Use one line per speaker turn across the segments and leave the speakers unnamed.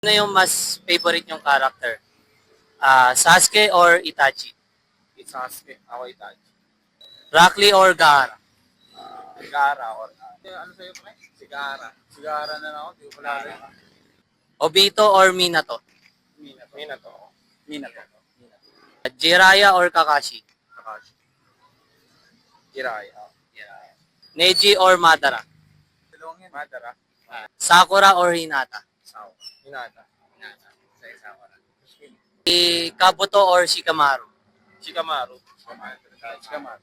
Ano yung mas favorite yung character? Sasuke or Itachi?
Sasuke. Ako Itachi.
Rock Lee or Gaara?
Sigara or ano sa'yo pre? Sigara. Sigara na lang ako. Di ko pala rin.
Obito or Minato?
Minato. Minato. Minato.
Jiraiya or Kakashi?
Kakashi. Jiraiya.
Neji or Madara?
Tulungin. Madara.
Sakura or Hinata?
Sao. Hinata. Sa'yo Sakura.
Si Kabuto or Shikamaru?
Shikamaru. Shikamaru.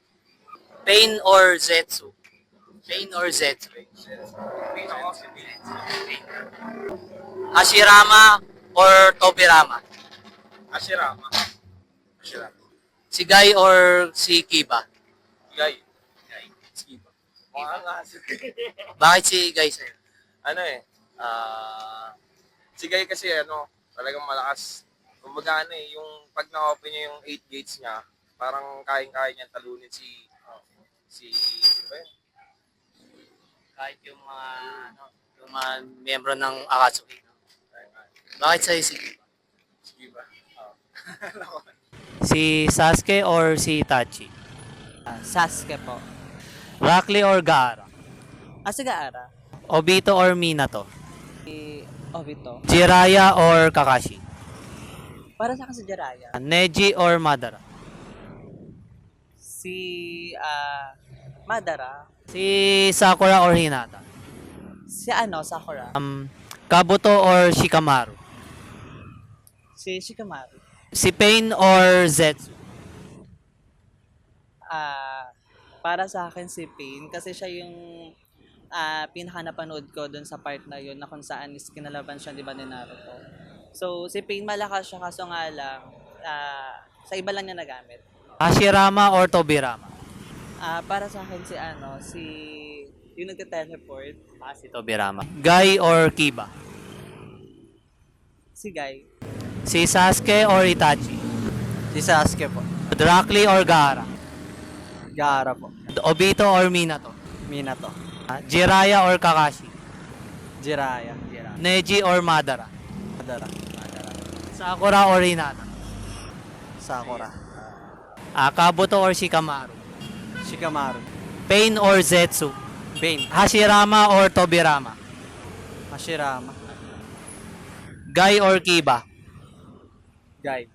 Pain or Zetsu? Pain or Zetsu?
Pino ako si
Hashirama or Tobirama?
Ashirama. Ashirama.
Si Guy or si Kiba?
Gay. Skiba. Mga angas.
Bakit si Guy sa'yo?
Ano si Gay kasi talagang malakas. Kumbaga yung pag na-open niya yung 8 gates niya, parang kayang-kaya niya talunin sino ba yun?
Kahit yung mga miyembro ng Akatsuki. Bakit sa'yo si Kiba?
Skiba.
Si Sasuke or si Itachi?
Sasuke po.
Rock Lee or Gaara?
Si Gaara.
Obito or Minato?
Si Obito.
Jiraiya or Kakashi?
Para sa akin si Jiraiya.
Neji or Madara?
Si Madara.
Si Sakura or Hinata?
Si Sakura.
Kabuto or Shikamaru?
Si Shikamaru.
Si Pain or Zetsu?
Para sa akin si Pain kasi siya yung pinaka napanood ko dun sa part na yun na kung saan is kinalaban siya, di ba, ni Naruto. So, si Pain malakas siya kaso nga lang sa iba lang niya nagamit.
Hashirama or Tobirama?
Para sa akin si yung nagte-teleport,
Si Tobirama. Guy or Kiba?
si Guy.
Si Sasuke or Itachi?
Si Sasuke po.
Rock Lee or Gaara?
Gaara po.
Obito or Minato?
Minato.
Jiraiya or Kakashi?
Jiraiya.
Neji or Madara?
Madara.
Sakura or Hinata?
Sakura.
Kabuto or Shikamaru?
Shikamaru.
Pain or Zetsu?
Pain.
Hashirama or Tobirama?
Hashirama.
Guy or Kiba?
Guy.